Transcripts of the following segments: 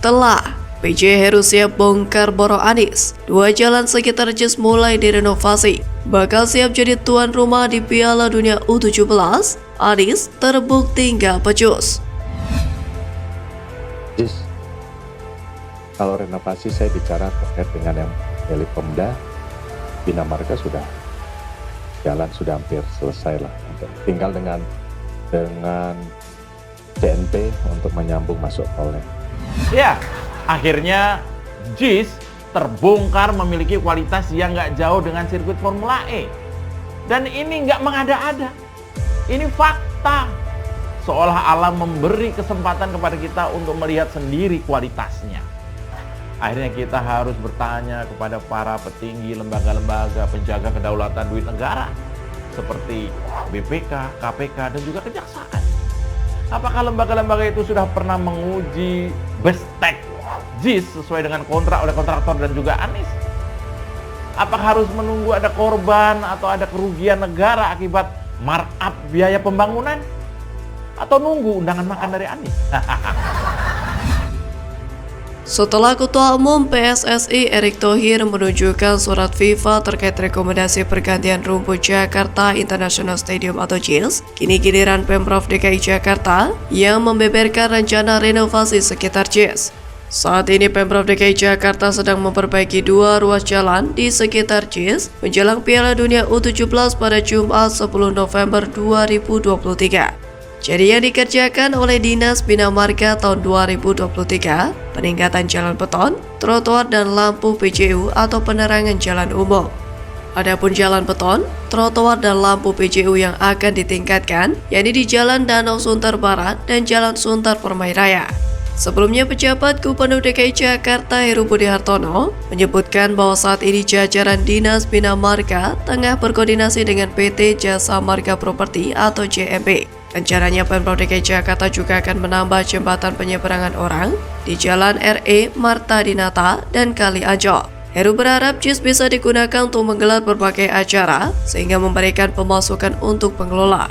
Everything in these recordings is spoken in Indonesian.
Setelah PJ Heru siap bongkar borok Anies, 2 jalan sekitar JIS mulai direnovasi. Bakal siap jadi tuan rumah di Piala Dunia U17, Anies terbukti nggak becus. JIS, kalau renovasi saya bicara terkait dengan yang milik Pemda, Bina Marga jalan sudah hampir selesai lah. Tinggal dengan CNP untuk menyambung masuk tolnya. Ya, akhirnya JIS terbongkar memiliki kualitas yang nggak jauh dengan sirkuit Formula E. Dan ini nggak mengada-ada. Ini fakta. Seolah alam memberi kesempatan kepada kita untuk melihat sendiri kualitasnya. Akhirnya kita harus bertanya kepada para petinggi lembaga-lembaga penjaga kedaulatan duit negara seperti BPK, KPK, dan juga Kejaksaan. Apakah lembaga-lembaga itu sudah pernah menguji bestek JIS sesuai dengan kontrak oleh kontraktor dan juga Anies? Apakah harus menunggu ada korban atau ada kerugian negara akibat markup biaya pembangunan? Atau nunggu undangan makan dari Anies? Setelah Ketua Umum PSSI Erick Thohir menunjukkan surat FIFA terkait rekomendasi pergantian rumput Jakarta International Stadium atau JIS, kini giliran Pemprov DKI Jakarta yang membeberkan rencana renovasi sekitar JIS. Saat ini Pemprov DKI Jakarta sedang memperbaiki 2 ruas jalan di sekitar JIS menjelang Piala Dunia U17 pada Jumat 10 November 2023. Jadi yang dikerjakan oleh Dinas Bina Marga tahun 2023, peningkatan jalan beton, trotoar dan lampu PJU atau penerangan jalan umum. Adapun jalan beton, trotoar dan lampu PJU yang akan ditingkatkan, yakni di Jalan Danau Sunter Barat dan Jalan Sunter Permai Raya. Sebelumnya pejabat Gubernur DKI Jakarta Heru Budi Hartono menyebutkan bahwa saat ini jajaran Dinas Bina Marga tengah berkoordinasi dengan PT Jasa Marga Properti atau JMP. Rencananya Pemprov DKI Jakarta juga akan menambah jembatan penyeberangan orang di Jalan RE Marta Dinata dan Kali Ancol. Heru berharap JIS bisa digunakan untuk menggelar berbagai acara sehingga memberikan pemasukan untuk pengelola.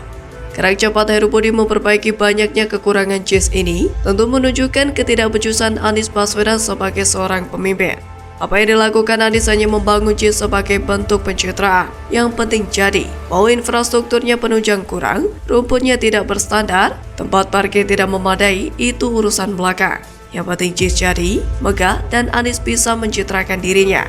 Gerak cepat Heru Budi memperbaiki banyaknya kekurangan JIS ini tentu menunjukkan ketidakbecusan Anies Baswedan sebagai seorang pemimpin. Apa yang dilakukan Anies hanya membangun JIS sebagai bentuk pencitraan. Yang penting jadi, mau infrastrukturnya penunjang kurang, rumputnya tidak berstandar, tempat parkir tidak memadai, itu urusan belakang. Yang penting JIS jadi, megah, dan Anies bisa mencitrakan dirinya.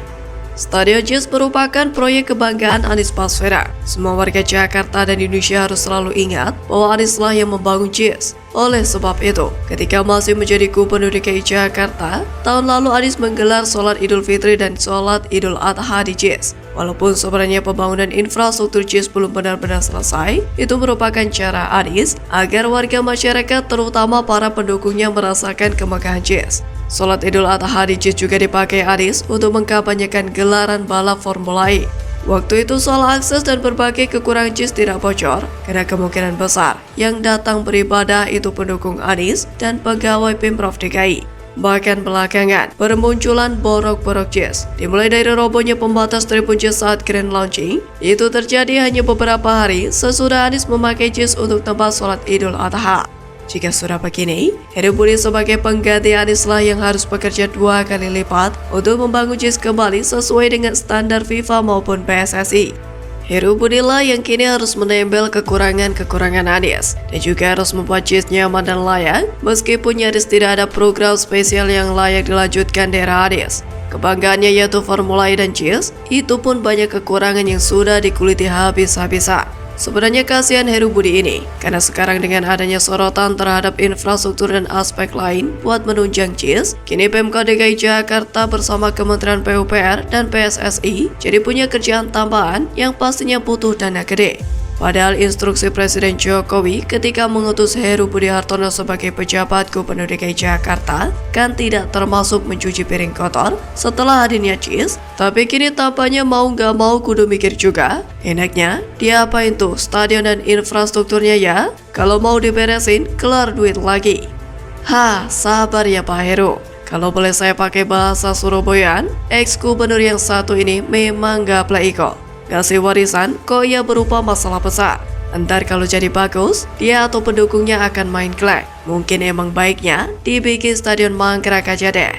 Stadion JIS merupakan proyek kebanggaan Anies Baswedan. Semua warga Jakarta dan Indonesia harus selalu ingat bahwa Anies lah yang membangun JIS. Oleh sebab itu, ketika masih menjadi Gubernur DKI Jakarta, tahun lalu Anies menggelar sholat Idul Fitri dan sholat Idul Adha di JIS. Walaupun sebenarnya pembangunan infrastruktur JIS belum benar-benar selesai, itu merupakan cara Anies agar warga masyarakat terutama para pendukungnya merasakan kemegahan JIS. Sholat Idul Adha di JIS juga dipakai Anies untuk mengkampanyekan gelaran balap Formula E. Waktu itu soal akses dan berbagai kekurangan JIS tidak bocor karena kemungkinan besar yang datang beribadah itu pendukung Anies dan pegawai Pemprov DKI. Bahkan belakangan bermunculan borok-borok JIS, dimulai dari robohnya pembatas tribun JIS saat grand launching. Itu terjadi hanya beberapa hari sesudah Anies memakai JIS untuk tempat sholat Idul Adha. Jika sudah begini, Heru Budi sebagai pengganti Anies lah yang harus bekerja 2 kali lipat untuk membangun JIS kembali sesuai dengan standar FIFA maupun PSSI. Heru Budi lah yang kini harus menempel kekurangan-kekurangan Anies dan juga harus membuat JIS nyaman dan layak meskipun nyaris tidak ada program spesial yang layak dilanjutkan di era Anies. Kebanggaannya yaitu Formula E dan JIS, itu pun banyak kekurangan yang sudah dikuliti habis-habisan. Sebenarnya kasihan Heru Budi ini, karena sekarang dengan adanya sorotan terhadap infrastruktur dan aspek lain buat menunjang JIS, kini Pemkab DKI Jakarta bersama Kementerian PUPR dan PSSI jadi punya kerjaan tambahan yang pastinya butuh dana gede. Padahal instruksi Presiden Jokowi ketika mengutus Heru Budi Hartono sebagai pejabat Gubernur DKI Jakarta kan tidak termasuk mencuci piring kotor setelah hadirnya JIS, tapi kini tampaknya mau nggak mau kudu mikir juga. Enaknya, diapain tuh stadion dan infrastrukturnya ya? Kalau mau diberesin, kelar duit lagi. Sabar ya Pak Heru. Kalau boleh saya pakai bahasa Surabayaan, ex-gubernur yang satu ini memang nggak play iko. Kasih warisan kok ya berupa masalah besar. Entar kalau jadi bagus, dia atau pendukungnya akan main kelak. Mungkin emang baiknya dibikin stadion mangkrak aja deh.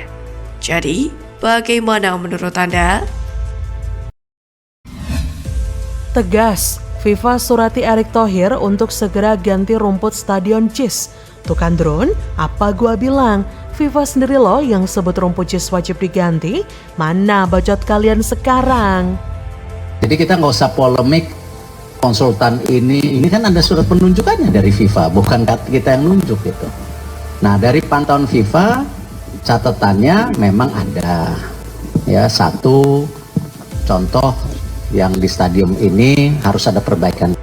Jadi, bagaimana menurut Anda? Tegas, FIFA surati Erick Thohir untuk segera ganti rumput Stadion JIS. Tuh kan Drone, apa gua bilang? FIFA sendiri loh yang sebut rumput JIS wajib diganti. Mana bacot kalian sekarang? Jadi kita nggak usah polemik. Konsultan ini kan ada surat penunjukannya dari FIFA, bukan kita yang nunjuk gitu. Nah, dari pantauan FIFA, catatannya memang ada ya satu contoh yang di stadium ini harus ada perbaikan.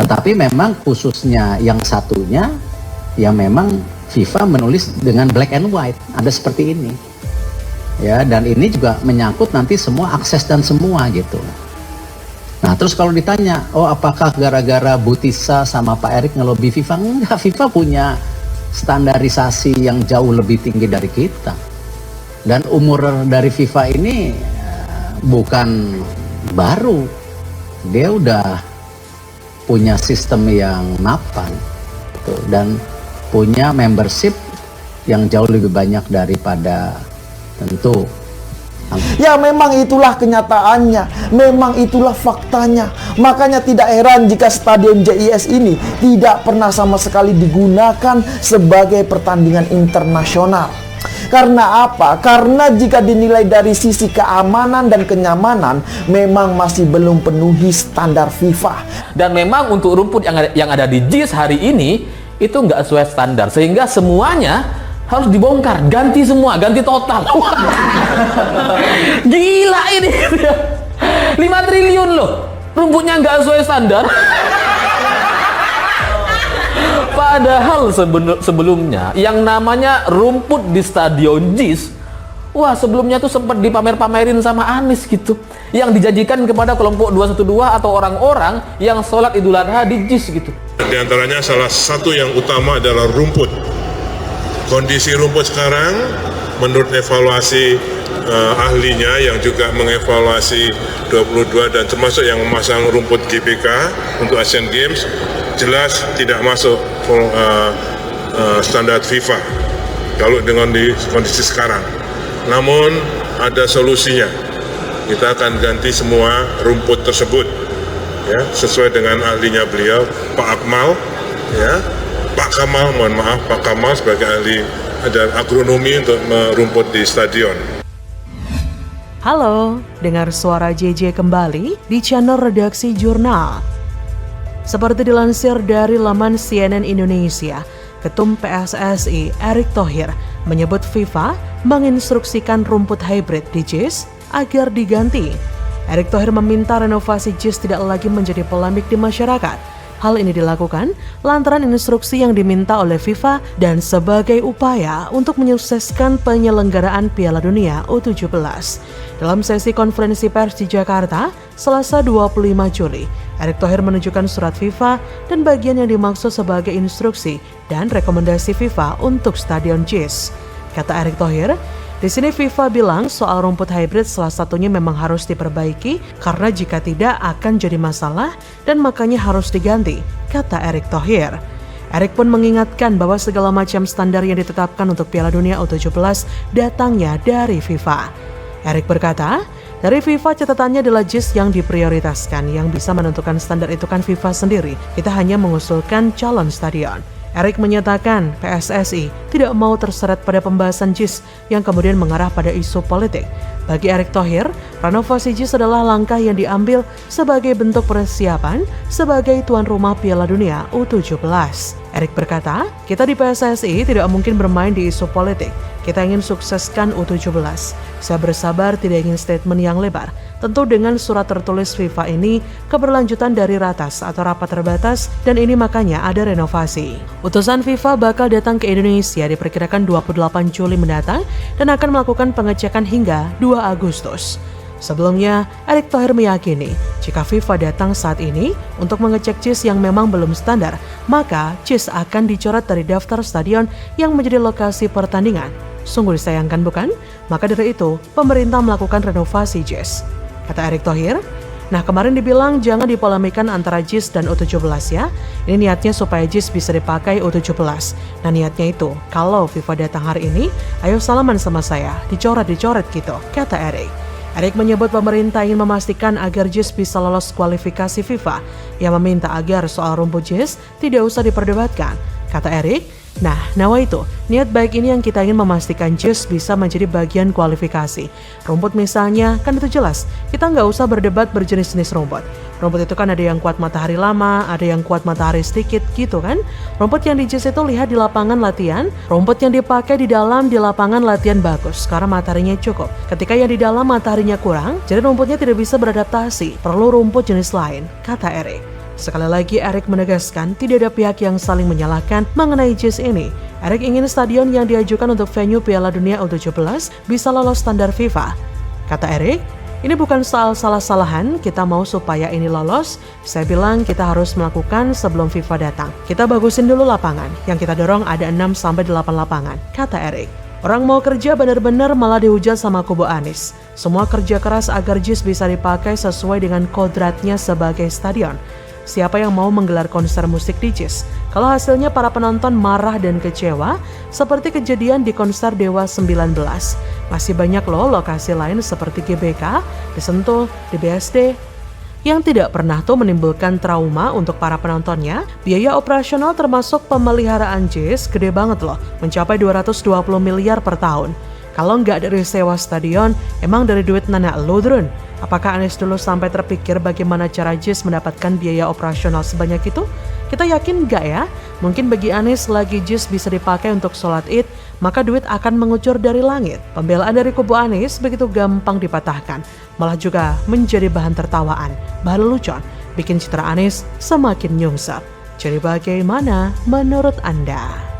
Tetapi memang khususnya yang satunya, ya memang FIFA menulis dengan black and white, ada seperti ini. Ya, dan ini juga menyangkut nanti semua akses dan semua gitu. Nah, terus kalau ditanya, oh apakah gara-gara Butisa sama Pak Erick ngelobi FIFA? Enggak, FIFA punya standarisasi yang jauh lebih tinggi dari kita. Dan umur dari FIFA ini bukan baru. Dia udah punya sistem yang mapan. Gitu. Dan punya membership yang jauh lebih banyak daripada tentu. Ya memang itulah kenyataannya, memang itulah faktanya. Makanya tidak heran jika stadion JIS ini tidak pernah sama sekali digunakan sebagai pertandingan internasional. Karena apa? Karena jika dinilai dari sisi keamanan dan kenyamanan, memang masih belum penuhi standar FIFA. Dan memang untuk rumput yang ada di JIS hari ini itu nggak sesuai standar, sehingga semuanya harus dibongkar, ganti semua, ganti total. Gila ini. 5 triliun loh, rumputnya nggak sesuai standar. Padahal sebelumnya yang namanya rumput di stadion JIS, wah sebelumnya tuh sempat dipamer-pamerin sama Anies gitu, yang dijanjikan kepada kelompok 212 atau orang-orang yang sholat Idul Adha di JIS gitu. Di antaranya salah satu yang utama adalah rumput. Kondisi rumput sekarang menurut evaluasi ahlinya yang juga mengevaluasi 22 dan termasuk yang memasang rumput GBK untuk Asian Games jelas tidak masuk standar FIFA kalau dengan di kondisi sekarang. Namun ada solusinya. Kita akan ganti semua rumput tersebut ya sesuai dengan ahlinya beliau Pak Akmal ya. Pak Kamal, mohon maaf, Pak Kamal sebagai ahli dan agronomi untuk merumput di stadion. Halo, dengar suara JJ kembali di channel Redaksi Jurnal. Seperti dilansir dari laman CNN Indonesia, Ketum PSSI Erick Thohir menyebut FIFA menginstruksikan rumput hybrid di JIS agar diganti. Erick Thohir meminta renovasi JIS tidak lagi menjadi polemik di masyarakat. Hal ini dilakukan lantaran instruksi yang diminta oleh FIFA dan sebagai upaya untuk menyukseskan penyelenggaraan Piala Dunia U17. Dalam sesi konferensi pers di Jakarta, Selasa 25 Juli, Erick Thohir menunjukkan surat FIFA dan bagian yang dimaksud sebagai instruksi dan rekomendasi FIFA untuk Stadion JIS. Kata Erick Thohir, di sini FIFA bilang soal rumput hybrid salah satunya memang harus diperbaiki karena jika tidak akan jadi masalah dan makanya harus diganti, kata Erick Thohir. Erick pun mengingatkan bahwa segala macam standar yang ditetapkan untuk Piala Dunia U17 datangnya dari FIFA. Erick berkata, dari FIFA catatannya adalah JIS yang diprioritaskan, yang bisa menentukan standar itu kan FIFA sendiri. Kita hanya mengusulkan calon stadion. Erick menyatakan PSSI tidak mau terseret pada pembahasan JIS yang kemudian mengarah pada isu politik. Bagi Erick Thohir, renovasi JIS adalah langkah yang diambil sebagai bentuk persiapan sebagai tuan rumah Piala Dunia U17. Erick berkata, kita di PSSI tidak mungkin bermain di isu politik. Kita ingin sukseskan U17. Saya bersabar tidak ingin statement yang lebar. Tentu dengan surat tertulis FIFA ini keberlanjutan dari ratas atau rapat terbatas dan ini makanya ada renovasi. Utusan FIFA bakal datang ke Indonesia diperkirakan 28 Juli mendatang dan akan melakukan pengecekan hingga 2 Agustus. Sebelumnya, Erick Thohir meyakini jika FIFA datang saat ini untuk mengecek JIS yang memang belum standar, maka JIS akan dicoret dari daftar stadion yang menjadi lokasi pertandingan. Sungguh disayangkan bukan? Maka dari itu, pemerintah melakukan renovasi JIS. Kata Erick Thohir, Nah, kemarin dibilang jangan dipolemikan antara JIS dan U17 ya. Ini niatnya supaya JIS bisa dipakai U17. Nah, niatnya itu, kalau FIFA datang hari ini, ayo salaman sama saya, dicoret-dicoret gitu, kata Erik. Erik menyebut pemerintah ingin memastikan agar JIS bisa lolos kualifikasi FIFA. Ia meminta agar soal rumput JIS tidak usah diperdebatkan. Kata Erik, nah itu, niat baik ini yang kita ingin memastikan JIS bisa menjadi bagian kualifikasi. Rumput misalnya, kan itu jelas, kita nggak usah berdebat berjenis-jenis rumput. Rumput itu kan ada yang kuat matahari lama, ada yang kuat matahari sedikit gitu kan. Rumput yang di JIS itu lihat di lapangan latihan, rumput yang dipakai di lapangan latihan bagus, karena mataharinya cukup. Ketika yang di dalam mataharinya kurang, jadi rumputnya tidak bisa beradaptasi, perlu rumput jenis lain, kata Erik. Sekali lagi Erik menegaskan tidak ada pihak yang saling menyalahkan mengenai JIS ini. Erik ingin stadion yang diajukan untuk venue Piala Dunia U17 bisa lolos standar FIFA. Kata Erik, ini bukan soal salah-salahan, kita mau supaya ini lolos. Saya bilang kita harus melakukan sebelum FIFA datang. Kita bagusin dulu lapangan, yang kita dorong ada 6-8 lapangan, kata Erik. Orang mau kerja benar-benar malah dihujat sama kubu Anies. Semua kerja keras agar JIS bisa dipakai sesuai dengan kodratnya sebagai stadion. Siapa yang mau menggelar konser musik di JIS? Kalau hasilnya para penonton marah dan kecewa, seperti kejadian di konser Dewa 19. Masih banyak loh lokasi lain seperti GBK, di Sentul, di BSD, yang tidak pernah tuh menimbulkan trauma untuk para penontonnya. Biaya operasional termasuk pemeliharaan JIS gede banget loh, mencapai 220 miliar per tahun. Kalau nggak dari sewa stadion, emang dari duit nenek lo, Drun? Apakah Anies dulu sampai terpikir bagaimana cara JIS mendapatkan biaya operasional sebanyak itu? Kita yakin nggak ya? Mungkin bagi Anies lagi JIS bisa dipakai untuk sholat Id, maka duit akan mengucur dari langit. Pembelaan dari kubu Anies begitu gampang dipatahkan, malah juga menjadi bahan tertawaan, bahan lelucon, bikin citra Anies semakin nyungsep. Jadi bagaimana menurut Anda?